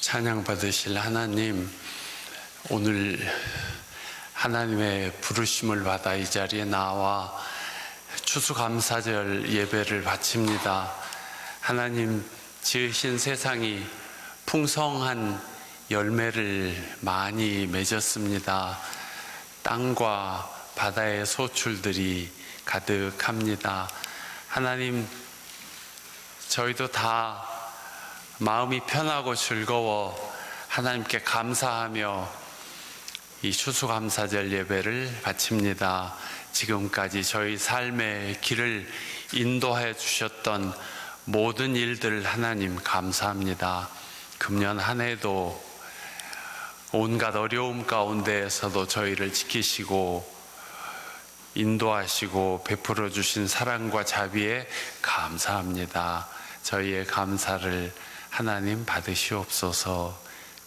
찬양 받으실 하나님, 오늘 하나님의 부르심을 받아 이 자리에 나와 추수감사절 예배를 바칩니다. 하나님 지으신 세상이 풍성한 열매를 많이 맺었습니다. 땅과 바다의 소출들이 가득합니다. 하나님, 저희도 다 마음이 편하고 즐거워 하나님께 감사하며 이 추수감사절 예배를 바칩니다. 지금까지 저희 삶의 길을 인도해 주셨던 모든 일들 하나님 감사합니다. 금년 한 해도 온갖 어려움 가운데에서도 저희를 지키시고 인도하시고 베풀어 주신 사랑과 자비에 감사합니다. 저희의 감사를 하나님 받으시옵소서.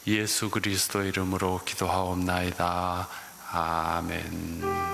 예수 그리스도 이름으로 기도하옵나이다. 아멘.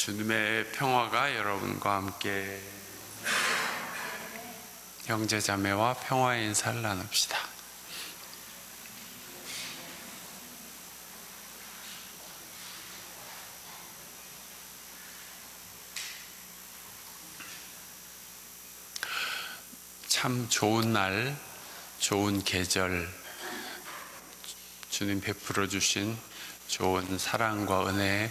주님의 평화가 여러분과 함께. 형제자매와 평화의 인사를 나눕시다. 참 좋은 날, 좋은 계절, 주님 베풀어 주신 좋은 사랑과 은혜에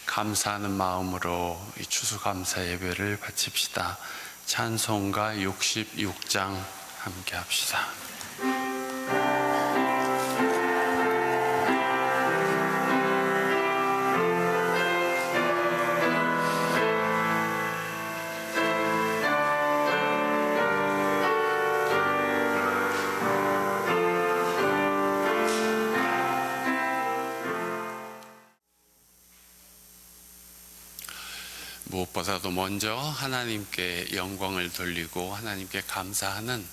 감사하는 마음으로 이 추수감사 예배를 바칩시다. 찬송가 66장 함께 합시다. 무엇보다도 먼저 하나님께 영광을 돌리고 하나님께 감사하는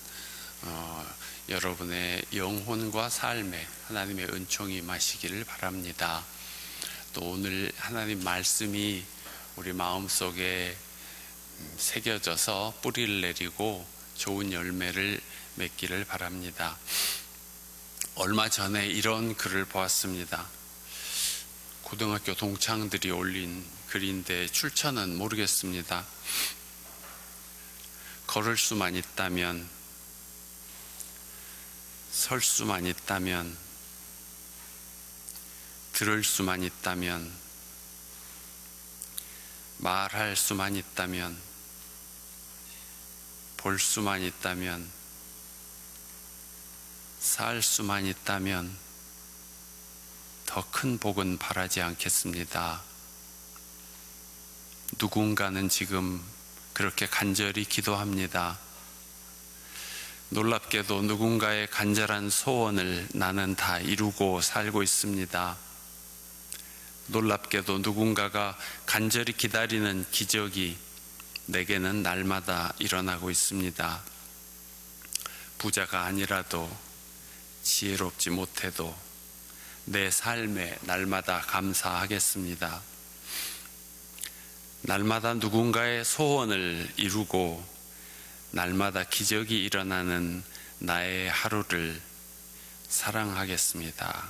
여러분의 영혼과 삶에 하나님의 은총이 임하시기를 바랍니다. 또 오늘 하나님 말씀이 우리 마음속에 새겨져서 뿌리를 내리고 좋은 열매를 맺기를 바랍니다. 얼마 전에 이런 글을 보았습니다. 고등학교 동창들이 올린 글인데 출처는 모르겠습니다. 걸을 수만 있다면, 설 수만 있다면, 들을 수만 있다면, 말할 수만 있다면, 볼 수만 있다면, 살 수만 있다면 더 큰 복은 바라지 않겠습니다. 누군가는 지금 그렇게 간절히 기도합니다. 놀랍게도 누군가의 간절한 소원을 나는 다 이루고 살고 있습니다. 놀랍게도 누군가가 간절히 기다리는 기적이 내게는 날마다 일어나고 있습니다. 부자가 아니라도, 지혜롭지 못해도 내 삶에 날마다 감사하겠습니다. 날마다 누군가의 소원을 이루고 날마다 기적이 일어나는 나의 하루를 사랑하겠습니다.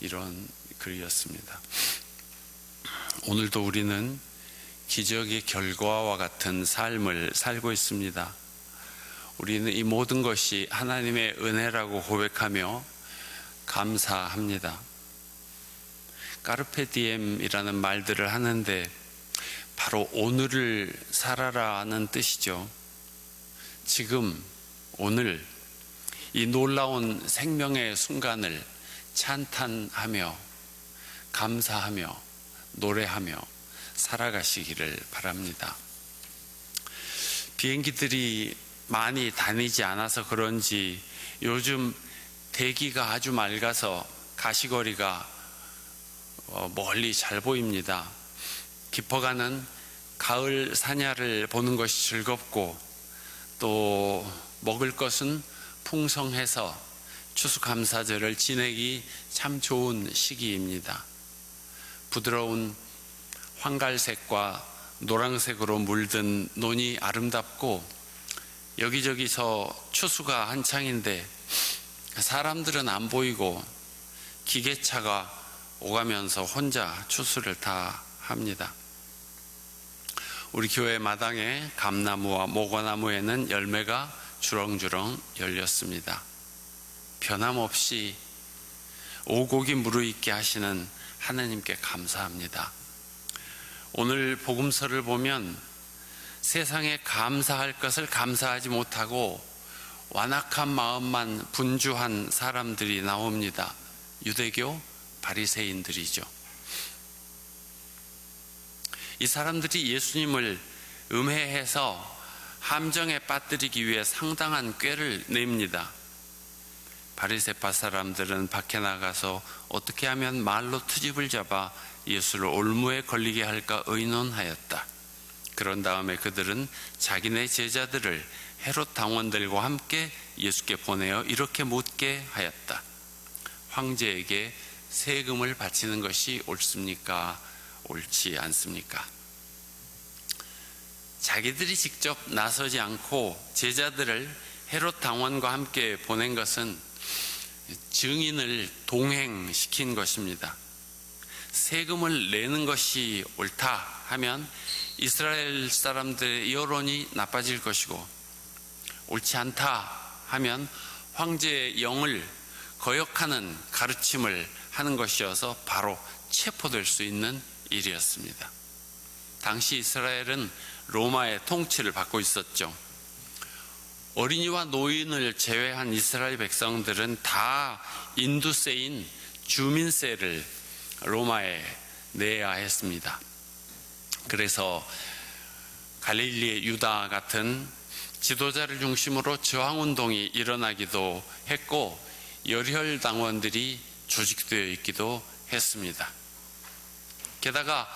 이런 글이었습니다. 오늘도 우리는 기적의 결과와 같은 삶을 살고 있습니다. 우리는 이 모든 것이 하나님의 은혜라고 고백하며 감사합니다. 까르페 디엠이라는 말들을 하는데 바로 오늘을 살아라는 뜻이죠. 지금, 오늘 이 놀라운 생명의 순간을 찬탄하며 감사하며 노래하며 살아가시기를 바랍니다. 비행기들이 많이 다니지 않아서 그런지 요즘 대기가 아주 맑아서 가시거리가 멀리 잘 보입니다. 깊어가는 가을 사냐를 보는 것이 즐겁고 또 먹을 것은 풍성해서 추수감사절을 지내기 참 좋은 시기입니다. 부드러운 황갈색과 노란색으로 물든 논이 아름답고 여기저기서 추수가 한창인데 사람들은 안 보이고 기계차가 오가면서 혼자 추수를 다 합니다. 우리 교회 마당에 감나무와 모과나무에는 열매가 주렁주렁 열렸습니다. 변함없이 오곡이 무르익게 하시는 하나님께 감사합니다. 오늘 복음서를 보면 세상에 감사할 것을 감사하지 못하고 완악한 마음만 분주한 사람들이 나옵니다. 유대교 바리새인들이죠. 이 사람들이 예수님을 음해해서 함정에 빠뜨리기 위해 상당한 꾀를 냅니다. 바리새파 사람들은 밖에 나가서 어떻게 하면 말로 트집을 잡아 예수를 올무에 걸리게 할까 의논하였다. 그런 다음에 그들은 자기네 제자들을 헤롯 당원들과 함께 예수께 보내어 이렇게 묻게 하였다. 황제에게 세금을 바치는 것이 옳습니까? 옳지 않습니까? 자기들이 직접 나서지 않고 제자들을 헤롯 당원과 함께 보낸 것은 증인을 동행시킨 것입니다. 세금을 내는 것이 옳다 하면 이스라엘 사람들의 여론이 나빠질 것이고, 옳지 않다 하면 황제의 영을 거역하는 가르침을 하는 것이어서 바로 체포될 수 있는 일이었습니다. 당시 이스라엘은 로마의 통치를 받고 있었죠. 어린이와 노인을 제외한 이스라엘 백성들은 다 인두세인 주민세를 로마에 내야 했습니다. 그래서 갈릴리의 유다 같은 지도자를 중심으로 저항운동이 일어나기도 했고 열혈당원들이 조직되어 있기도 했습니다. 게다가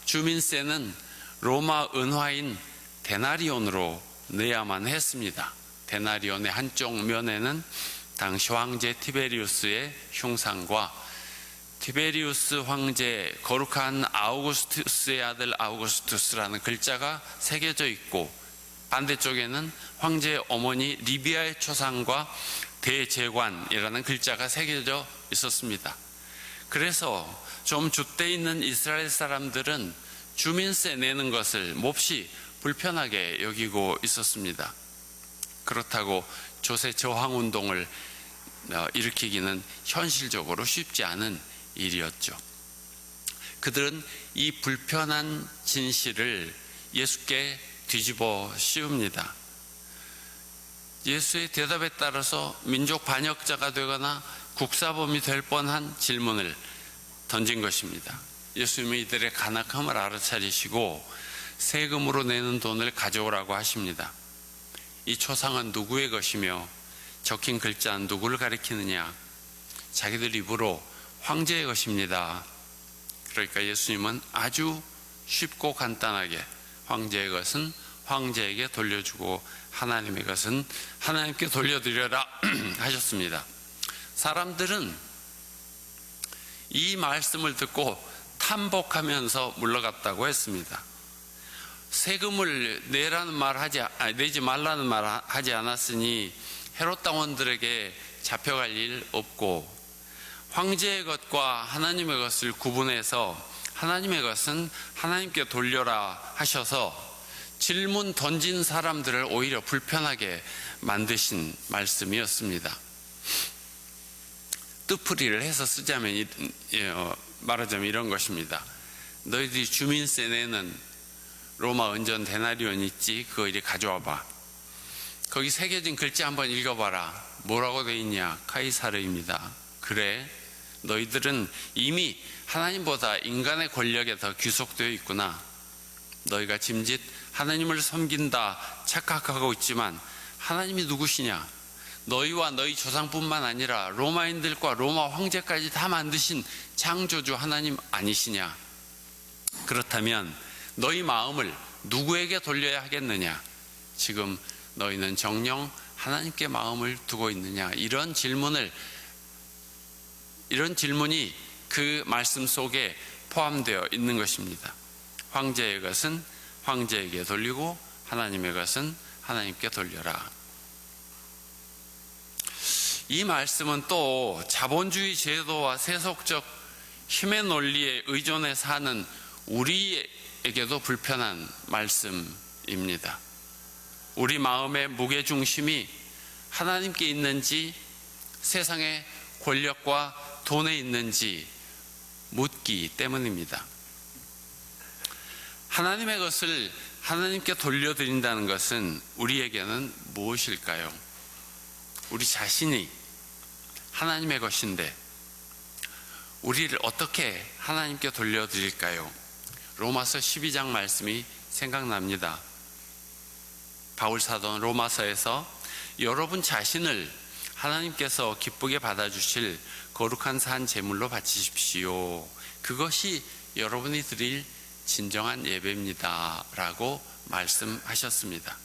주민세는 로마 은화인 데나리온으로 내야만 했습니다. 데나리온의 한쪽 면에는 당시 황제 티베리우스의 흉상과 티베리우스 황제 거룩한 아우구스투스의 아들 아우구스투스라는 글자가 새겨져 있고, 반대쪽에는 황제의 어머니 리비아의 초상과 대제관이라는 글자가 새겨져 있었습니다. 그래서 좀 줏대 있는 이스라엘 사람들은 주민세 내는 것을 몹시 불편하게 여기고 있었습니다. 그렇다고 조세 저항운동을 일으키기는 현실적으로 쉽지 않은 일이었죠. 그들은 이 불편한 진실을 예수께 뒤집어 씌웁니다. 예수의 대답에 따라서 민족 반역자가 되거나 국사범이 될 뻔한 질문을 던진 것입니다. 예수님은 이들의 간악함을 알아차리시고 세금으로 내는 돈을 가져오라고 하십니다. 이 초상은 누구의 것이며 적힌 글자는 누구를 가리키느냐? 자기들 입으로 황제의 것입니다. 그러니까 예수님은 아주 쉽고 간단하게 황제의 것은 황제에게 돌려주고 하나님의 것은 하나님께 돌려드려라 하셨습니다. 사람들은 이 말씀을 듣고 탐복하면서 물러갔다고 했습니다. 세금을 내라는 말 내지 말라는 말 하지 않았으니 헤롯 당원들에게 잡혀갈 일 없고, 황제의 것과 하나님의 것을 구분해서 하나님의 것은 하나님께 돌려라 하셔서 질문 던진 사람들을 오히려 불편하게 만드신 말씀이었습니다. 뜻풀이를 해서 쓰자면 말하자면 이런 것입니다. 너희들이 주민세 내는 로마 은전 데나리온 있지? 그거 이리 가져와봐. 거기 새겨진 글자 한번 읽어봐라. 뭐라고 돼 있냐? 카이사르입니다. 그래, 너희들은 이미 하나님보다 인간의 권력에 더 귀속되어 있구나. 너희가 짐짓 하나님을 섬긴다 착각하고 있지만 하나님이 누구시냐? 너희와 너희 조상뿐만 아니라 로마인들과 로마 황제까지 다 만드신 창조주 하나님 아니시냐? 그렇다면 너희 마음을 누구에게 돌려야 하겠느냐? 지금 너희는 정녕 하나님께 마음을 두고 있느냐? 이런 질문이 그 말씀 속에 포함되어 있는 것입니다. 황제의 것은 황제에게 돌리고 하나님의 것은 하나님께 돌려라. 이 말씀은 또 자본주의 제도와 세속적 힘의 논리에 의존해 사는 우리에게도 불편한 말씀입니다. 우리 마음의 무게중심이 하나님께 있는지 세상의 권력과 돈에 있는지 묻기 때문입니다. 하나님의 것을 하나님께 돌려드린다는 것은 우리에게는 무엇일까요? 우리 자신이 하나님의 것인데 우리를 어떻게 하나님께 돌려드릴까요? 로마서 12장 말씀이 생각납니다. 바울 사도는 로마서에서 여러분 자신을 하나님께서 기쁘게 받아주실 거룩한 산 제물로 바치십시오. 그것이 여러분이 드릴 진정한 예배입니다 라고 말씀하셨습니다.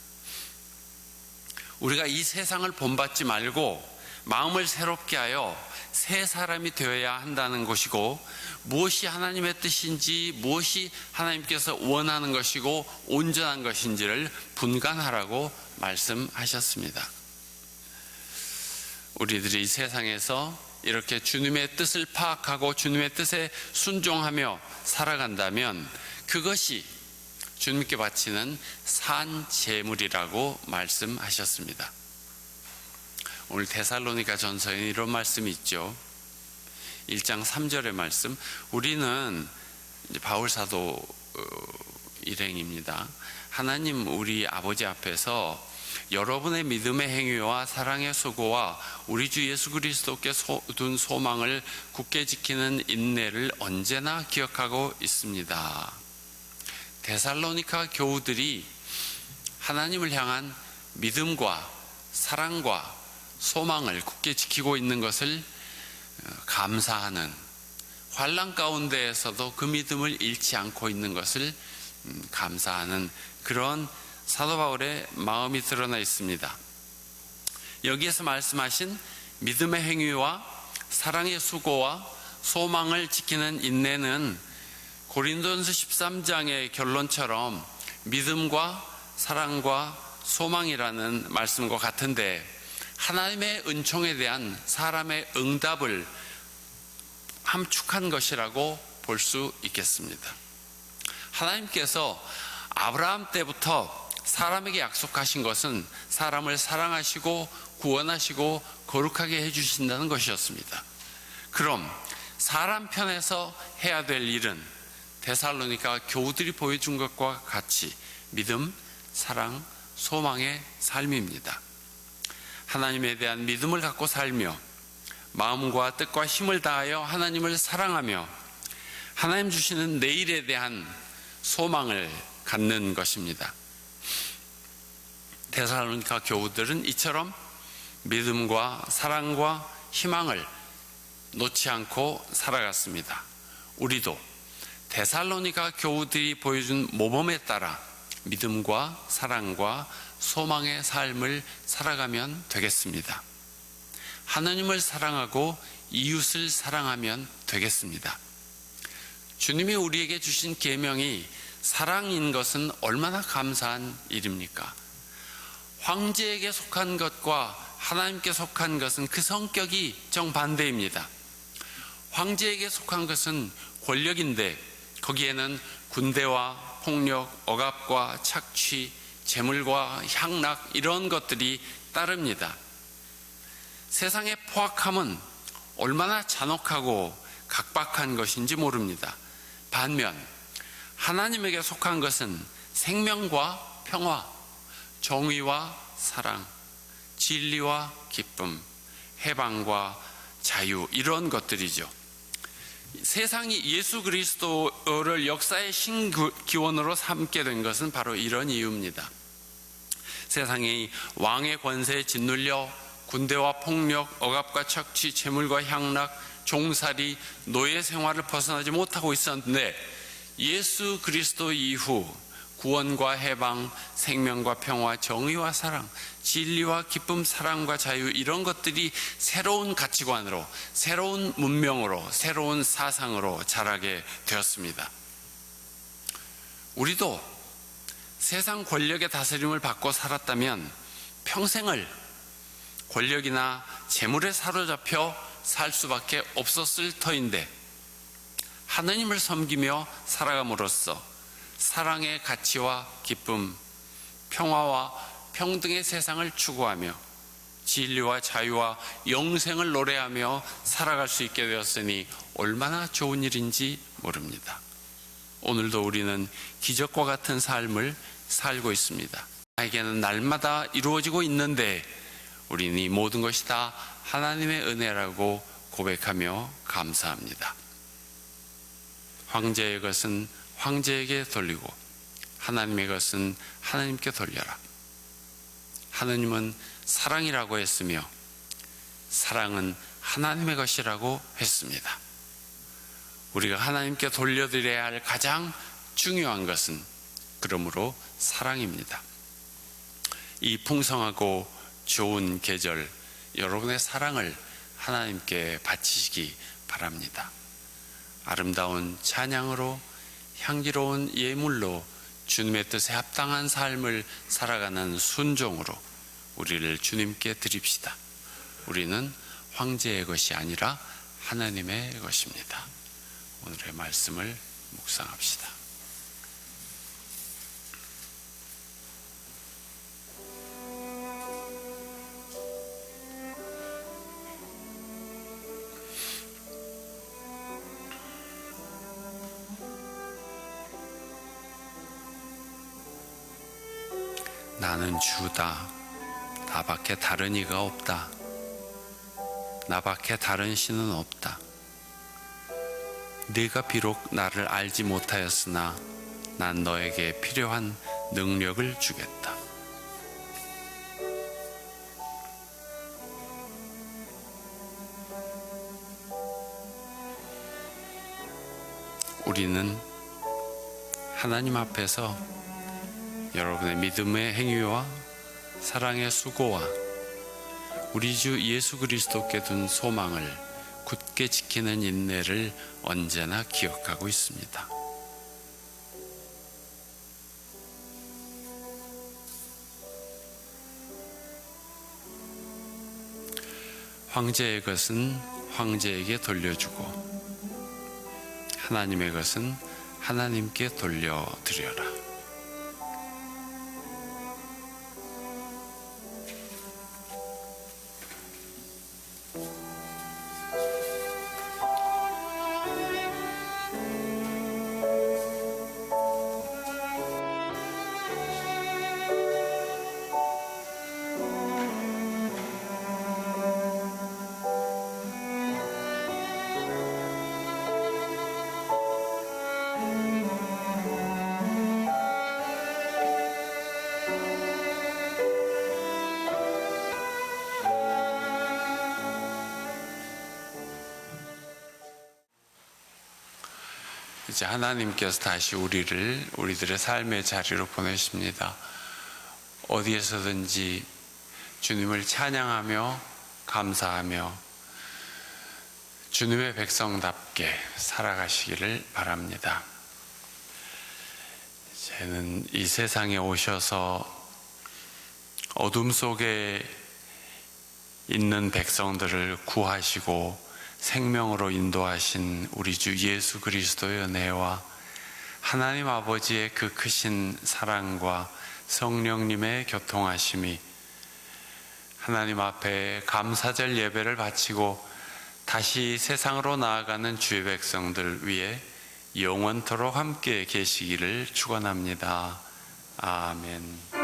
우리가 이 세상을 본받지 말고 마음을 새롭게 하여 새 사람이 되어야 한다는 것이고, 무엇이 하나님의 뜻인지 무엇이 하나님께서 원하는 것이고 온전한 것인지를 분간하라고 말씀하셨습니다. 우리들이 이 세상에서 이렇게 주님의 뜻을 파악하고 주님의 뜻에 순종하며 살아간다면 그것이 주님께 바치는 산 제물이라고 말씀하셨습니다. 오늘 데살로니가 전서에 이런 말씀이 있죠. 1장 3절의 말씀. 우리는 이제 바울 사도 일행입니다. 하나님 우리 아버지 앞에서 여러분의 믿음의 행위와 사랑의 수고와 우리 주 예수 그리스도께 둔 소망을 굳게 지키는 인내를 언제나 기억하고 있습니다. 데살로니가 교우들이 하나님을 향한 믿음과 사랑과 소망을 굳게 지키고 있는 것을 감사하는, 환난 가운데에서도 그 믿음을 잃지 않고 있는 것을 감사하는 그런 사도 바울의 마음이 드러나 있습니다. 여기에서 말씀하신 믿음의 행위와 사랑의 수고와 소망을 지키는 인내는 고린도전서 13장의 결론처럼 믿음과 사랑과 소망이라는 말씀과 같은데, 하나님의 은총에 대한 사람의 응답을 함축한 것이라고 볼 수 있겠습니다. 하나님께서 아브라함 때부터 사람에게 약속하신 것은 사람을 사랑하시고 구원하시고 거룩하게 해주신다는 것이었습니다. 그럼 사람 편에서 해야 될 일은 데살로니가 교우들이 보여준 것과 같이 믿음, 사랑, 소망의 삶입니다. 하나님에 대한 믿음을 갖고 살며 마음과 뜻과 힘을 다하여 하나님을 사랑하며 하나님 주시는 내일에 대한 소망을 갖는 것입니다. 데살로니가 교우들은 이처럼 믿음과 사랑과 희망을 놓지 않고 살아갔습니다. 우리도 데살로니가 교우들이 보여준 모범에 따라 믿음과 사랑과 소망의 삶을 살아가면 되겠습니다. 하나님을 사랑하고 이웃을 사랑하면 되겠습니다. 주님이 우리에게 주신 계명이 사랑인 것은 얼마나 감사한 일입니까? 황제에게 속한 것과 하나님께 속한 것은 그 성격이 정반대입니다. 황제에게 속한 것은 권력인데 거기에는 군대와 폭력, 억압과 착취, 재물과 향락 이런 것들이 따릅니다. 세상의 포악함은 얼마나 잔혹하고 각박한 것인지 모릅니다. 반면 하나님에게 속한 것은 생명과 평화, 정의와 사랑, 진리와 기쁨, 해방과 자유 이런 것들이죠. 세상이 예수 그리스도를 역사의 신기원으로 삼게 된 것은 바로 이런 이유입니다. 세상이 왕의 권세에 짓눌려 군대와 폭력, 억압과 착취, 재물과 향락, 종살이, 노예 생활을 벗어나지 못하고 있었는데 예수 그리스도 이후 구원과 해방, 생명과 평화, 정의와 사랑, 진리와 기쁨, 사랑과 자유 이런 것들이 새로운 가치관으로, 새로운 문명으로, 새로운 사상으로 자라게 되었습니다. 우리도 세상 권력의 다스림을 받고 살았다면 평생을 권력이나 재물에 사로잡혀 살 수밖에 없었을 터인데 하느님을 섬기며 살아감으로써 사랑의 가치와 기쁨, 평화와 평등의 세상을 추구하며 진리와 자유와 영생을 노래하며 살아갈 수 있게 되었으니 얼마나 좋은 일인지 모릅니다. 오늘도 우리는 기적과 같은 삶을 살고 있습니다. 나에게는 날마다 이루어지고 있는데 우리는 이 모든 것이 다 하나님의 은혜라고 고백하며 감사합니다. 황제의 것은 황제에게 돌리고 하나님의 것은 하나님께 돌려라. 하나님은 사랑이라고 했으며 사랑은 하나님의 것이라고 했습니다. 우리가 하나님께 돌려드려야 할 가장 중요한 것은 그러므로 사랑입니다. 이 풍성하고 좋은 계절 여러분의 사랑을 하나님께 바치시기 바랍니다. 아름다운 찬양으로 향기로운 예물로 주님의 뜻에 합당한 삶을 살아가는 순종으로 우리를 주님께 드립시다. 우리는 황제의 것이 아니라 하나님의 것입니다. 오늘의 말씀을 묵상합시다. 나는 주다. 나밖에 다른 이가 없다. 나밖에 다른 신은 없다. 네가 비록 나를 알지 못하였으나 난 너에게 필요한 능력을 주겠다. 우리는 하나님 앞에서 여러분의 믿음의 행위와 사랑의 수고와 우리 주 예수 그리스도께 둔 소망을 굳게 지키는 인내를 언제나 기억하고 있습니다. 황제의 것은 황제에게 돌려주고 하나님의 것은 하나님께 돌려드려라. 이제 하나님께서 다시 우리들의 삶의 자리로 보내십니다. 어디에서든지 주님을 찬양하며 감사하며 주님의 백성답게 살아가시기를 바랍니다. 이제는 이 세상에 오셔서 어둠 속에 있는 우리들을 밝히시고 주님의 빛으로 있는 백성들을 구하시고 생명으로 인도하신 우리 주 예수 그리스도의 은혜와 하나님 아버지의 그 크신 사랑과 성령님의 교통하심이 하나님 앞에 감사절 예배를 바치고 다시 세상으로 나아가는 주의 백성들 위해 영원토록 함께 계시기를 축원합니다. 아멘.